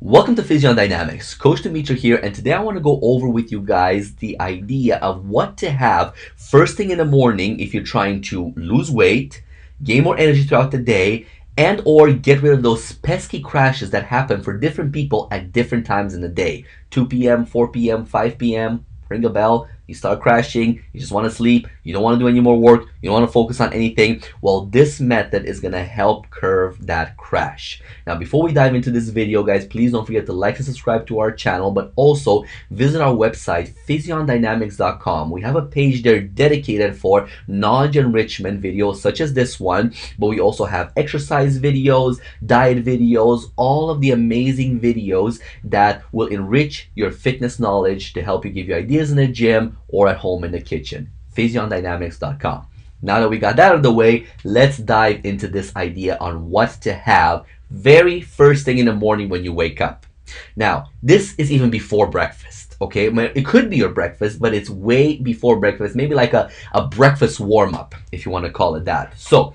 Welcome to Physion Dynamics. Coach Dumitru here, and today I want to go over with you guys the idea of what to have first thing in the morning if you're trying to lose weight, gain more energy throughout the day, and or get rid of those pesky crashes that happen for different people at different times in the day. 2 p.m., 4 p.m., 5 p.m., ring a bell, you start crashing, you just want to sleep, you don't want to do any more work, you don't want to focus on anything. Well, this method is going to help curb that crash. Now, before we dive into this video, guys, please don't forget to like and subscribe to our channel, but also visit our website, physiondynamics.com. We have a page there dedicated for knowledge enrichment videos such as this one, but we also have exercise videos, diet videos, all of the amazing videos that will enrich your fitness knowledge to help you give you ideas in the gym or at home in the kitchen. Physiondynamics.com. Now that we got that out of the way, let's dive into this idea on what to have very first thing in the morning when you wake up. Now, this is even before breakfast, okay? It could be your breakfast, but it's way before breakfast, maybe like a breakfast warm-up, if you want to call it that. So,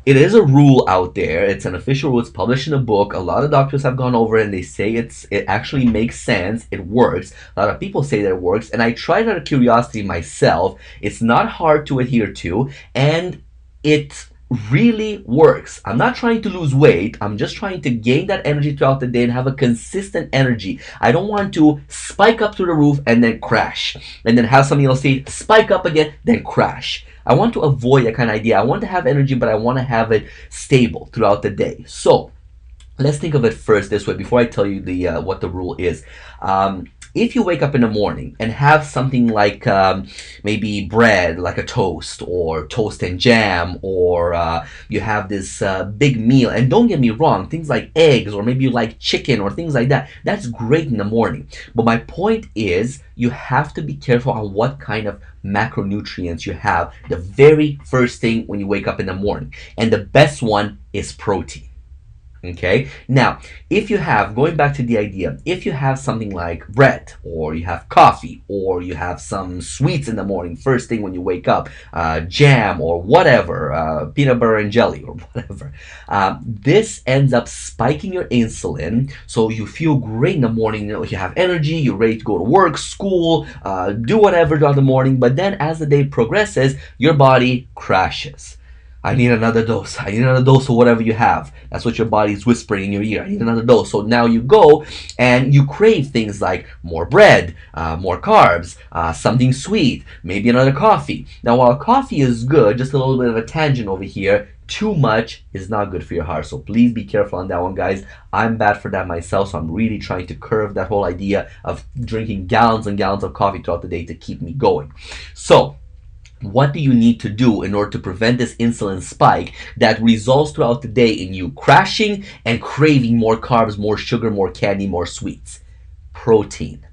it is a rule out there. It's an official rule. It's published in a book. A lot of doctors have gone over it and they say it actually makes sense. It works. A lot of people say that it works. And I tried out of curiosity myself. It's not hard to adhere to. And it really works. I'm not trying to lose weight. I'm just trying to gain that energy throughout the day and have a consistent energy. I don't want to spike up to the roof and then crash. And then have something else say spike up again, then crash. I want to avoid that kind of idea. I want to have energy, but I want to have it stable throughout the day. So let's think of it first this way before I tell you what the rule is. If you wake up in the morning and have something like maybe bread, like a toast, or toast and jam, or you have this big meal, and don't get me wrong, things like eggs, or maybe you like chicken, or things like that, that's great in the morning. But my point is, you have to be careful on what kind of macronutrients you have the very first thing when you wake up in the morning. And the best one is protein. Okay, now if you have, going back to the idea, if you have something like bread, or you have coffee, or you have some sweets in the morning first thing when you wake up, jam or whatever, peanut butter and jelly or whatever, this ends up spiking your insulin, so you feel great in the morning. You have energy, you're ready to go to work, school, do whatever throughout the morning. But then as the day progresses, your body crashes. I need another dose. I need another dose of whatever you have. That's what your body is whispering in your ear. I need another dose. So now you go and you crave things like more bread, more carbs, something sweet, maybe another coffee. Now, while coffee is good, just a little bit of a tangent over here, too much is not good for your heart. So please be careful on that one, guys. I'm bad for that myself, so I'm really trying to curb that whole idea of drinking gallons and gallons of coffee throughout the day to keep me going. So, what do you need to do in order to prevent this insulin spike that results throughout the day in you crashing and craving more carbs, more sugar, more candy, more sweets? Protein.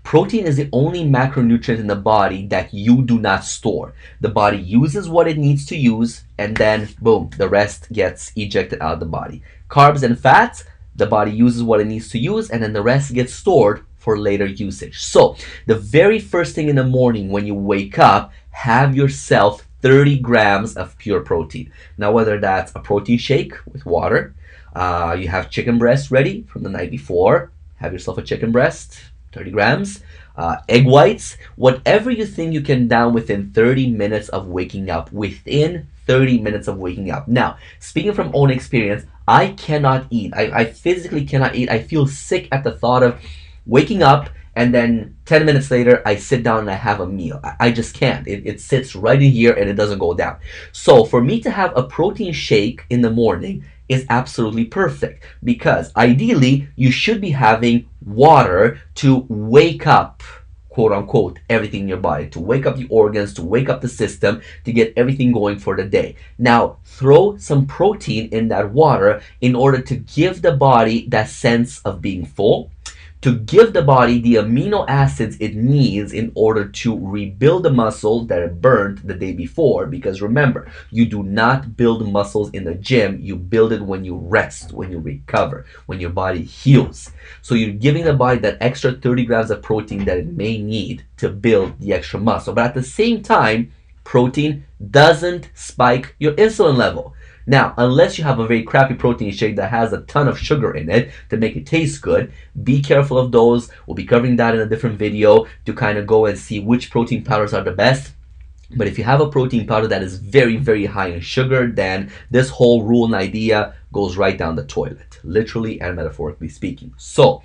Protein is the only macronutrient in the body that you do not store. The body uses what it needs to use, and then boom, the rest gets ejected out of the body. Carbs and fats, the body uses what it needs to use, and then the rest gets stored for later usage. So the very first thing in the morning when you wake up, have yourself 30 grams of pure protein. Now, whether that's a protein shake with water, you have chicken breast ready from the night before, have yourself a chicken breast, 30 grams, egg whites, whatever you think you can down within 30 minutes of waking up, within 30 minutes of waking up. Now, speaking from own experience, I cannot eat. I physically cannot eat. I feel sick at the thought of waking up and then 10 minutes later I sit down and I have a meal. I just can't. It sits right in here and it doesn't go down. So for me to have a protein shake in the morning is absolutely perfect, because ideally you should be having water to wake up, quote unquote, everything in your body, to wake up the organs, to wake up the system, to get everything going for the day. Now throw some protein in that water in order to give the body that sense of being full, to give the body the amino acids it needs in order to rebuild the muscle that it burned the day before. Because remember, you do not build muscles in the gym, you build it when you rest, when you recover, when your body heals. So you're giving the body that extra 30 grams of protein that it may need to build the extra muscle. But at the same time, protein doesn't spike your insulin level. Now, unless you have a very crappy protein shake that has a ton of sugar in it to make it taste good, be careful of those. We'll be covering that in a different video to kind of go and see which protein powders are the best. But if you have a protein powder that is very, very high in sugar, then this whole rule and idea goes right down the toilet, literally and metaphorically speaking. So,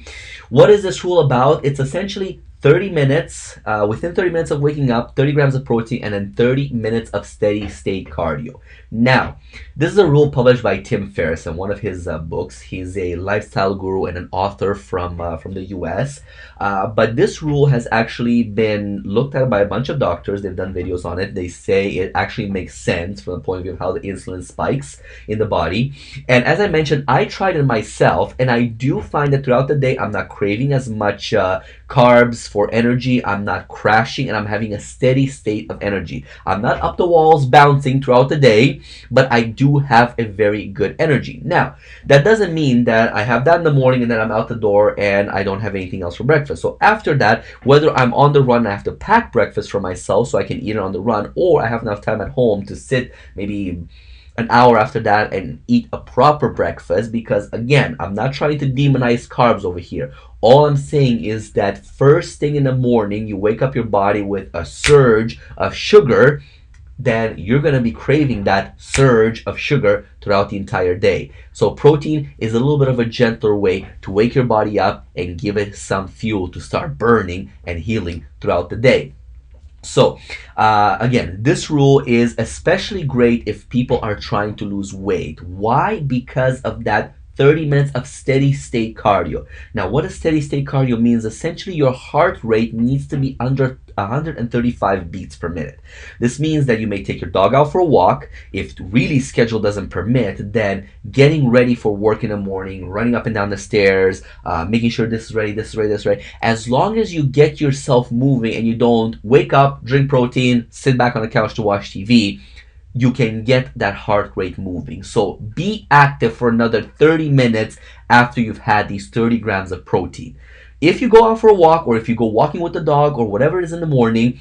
what is this rule about? It's essentially 30 minutes, within 30 minutes of waking up, 30 grams of protein, and then 30 minutes of steady state cardio. Now, this is a rule published by Tim Ferriss in one of his books. He's a lifestyle guru and an author from the US. But this rule has actually been looked at by a bunch of doctors. They've done videos on it. They say it actually makes sense from the point of view of how the insulin spikes in the body. And as I mentioned, I tried it myself, and I do find that throughout the day, I'm not craving as much carbs for energy. I'm not crashing, and I'm having a steady state of energy. I'm not up the walls bouncing throughout the day, but I do have a very good energy. Now, that doesn't mean that I have that in the morning and then I'm out the door and I don't have anything else for breakfast. So after that, whether I'm on the run, I have to pack breakfast for myself so I can eat it on the run, or I have enough time at home to sit maybe an hour after that and eat a proper breakfast, because again, I'm not trying to demonize carbs over here. All I'm saying is that first thing in the morning, you wake up your body with a surge of sugar, then you're going to be craving that surge of sugar throughout the entire day. So protein is a little bit of a gentler way to wake your body up and give it some fuel to start burning and healing throughout the day. So again, this rule is especially great if people are trying to lose weight. Why? Because of that 30 minutes of steady state cardio. Now, what a steady state cardio means, essentially your heart rate needs to be under 135 beats per minute. This means that you may take your dog out for a walk. If really schedule doesn't permit, then getting ready for work in the morning, running up and down the stairs, making sure this is ready, this is ready, this is ready. As long as you get yourself moving and you don't wake up, drink protein, sit back on the couch to watch TV, you can get that heart rate moving. So be active for another 30 minutes after you've had these 30 grams of protein. If you go out for a walk, or if you go walking with the dog, or whatever it is in the morning,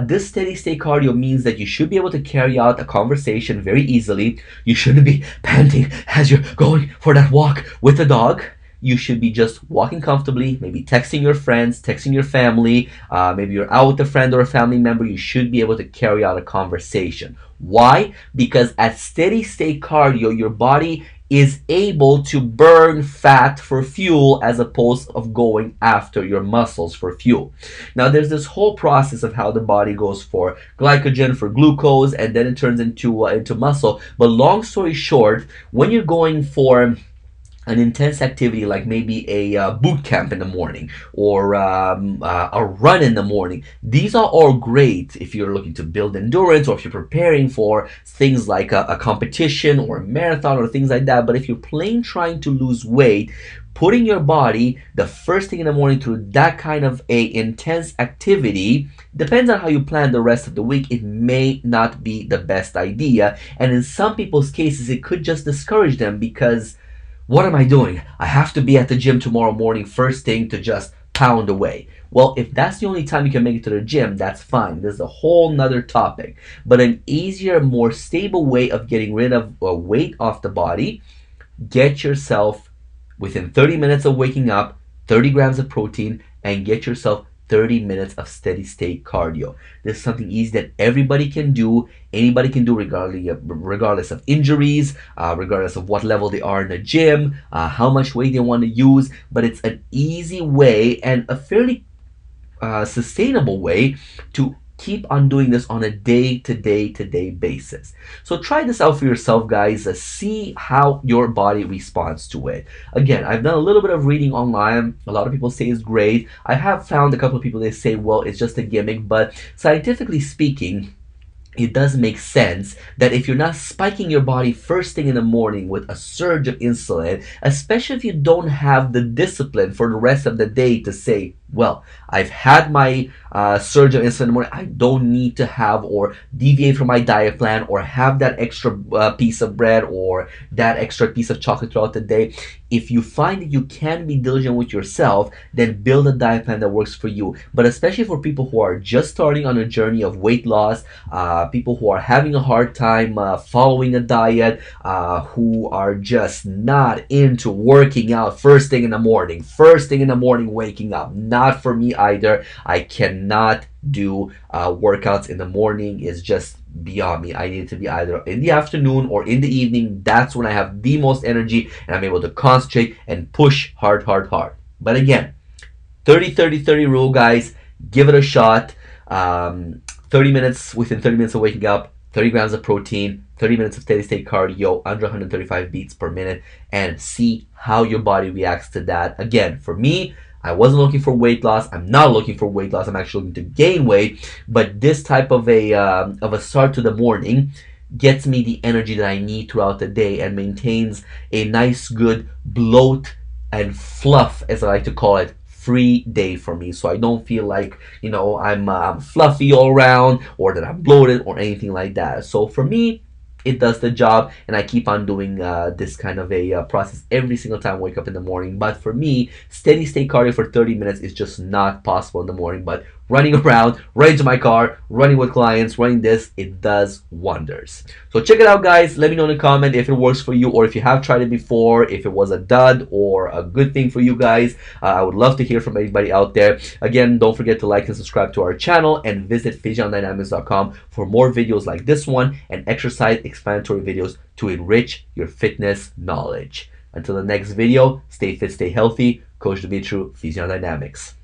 this steady state cardio means that you should be able to carry out a conversation very easily. You shouldn't be panting as you're going for that walk with the dog. You should be just walking comfortably, maybe texting your friends, texting your family, maybe you're out with a friend or a family member. You should be able to carry out a conversation. Why? Because at steady state cardio, your body is able to burn fat for fuel as opposed of going after your muscles for fuel. Now, there's this whole process of how the body goes for glycogen, for glucose, and then it turns into muscle. But long story short, when you're going for an intense activity like maybe a boot camp in the morning, or a run in the morning, these are all great if you're looking to build endurance, or if you're preparing for things like a competition or a marathon or things like that. But if you're plain trying to lose weight, putting your body the first thing in the morning through that kind of a intense activity, depends on how you plan the rest of the week, it may not be the best idea. And in some people's cases, it could just discourage them, because what am I doing? I have to be at the gym tomorrow morning first thing to just pound away. Well, if that's the only time you can make it to the gym, that's fine. There's a whole nother topic. But an easier, more stable way of getting rid of weight off the body, get yourself within 30 minutes of waking up, 30 grams of protein, and get yourself 30 minutes of steady state cardio. This is something easy that everybody can do. Anybody can do, regardless of injuries, regardless of what level they are in the gym, how much weight they want to use. But it's an easy way and a fairly sustainable way to keep on doing this on a day-to-day basis. So try this out for yourself, guys. See how your body responds to it. Again, I've done a little bit of reading online. A lot of people say it's great. I have found a couple of people that say, well, it's just a gimmick. But scientifically speaking, it does make sense that if you're not spiking your body first thing in the morning with a surge of insulin, especially if you don't have the discipline for the rest of the day to say, Well, I've had my surge of insulin in the morning. I don't need to have or deviate from my diet plan or have that extra piece of bread or that extra piece of chocolate throughout the day. If you find that you can be diligent with yourself, then build a diet plan that works for you. But especially for people who are just starting on a journey of weight loss, people who are having a hard time following a diet, who are just not into working out first thing in the morning, waking up. Not for me either. I cannot do workouts in the morning. Is just beyond me. I need it to be either in the afternoon or in the evening. That's when I have the most energy and I'm able to concentrate and push hard, hard, hard. But again, 30 30 30 rule, guys. Give it a shot. 30 minutes, within 30 minutes of waking up, 30 grams of protein, 30 minutes of steady state cardio, under 135 beats per minute, and see how your body reacts to that. Again, for me, I wasn't looking for weight loss. I'm not looking for weight loss. I'm actually looking to gain weight. But this type of a start to the morning gets me the energy that I need throughout the day and maintains a nice, good bloat and fluff, as I like to call it, free day for me. So I don't feel like, I'm fluffy all around or that I'm bloated or anything like that. So for me, it does the job, and I keep on doing this kind of a process every single time I wake up in the morning. But for me, steady state cardio for 30 minutes is just not possible in the morning. But running around, running to my car, running with clients, running this, it does wonders. So check it out, guys. Let me know in the comment if it works for you or if you have tried it before, if it was a dud or a good thing for you guys. I would love to hear from anybody out there. Again, don't forget to like and subscribe to our channel and visit physiondynamics.com for more videos like this one and exercise explanatory videos to enrich your fitness knowledge. Until the next video, stay fit, stay healthy. Coach Dumitru, Physion Dynamics.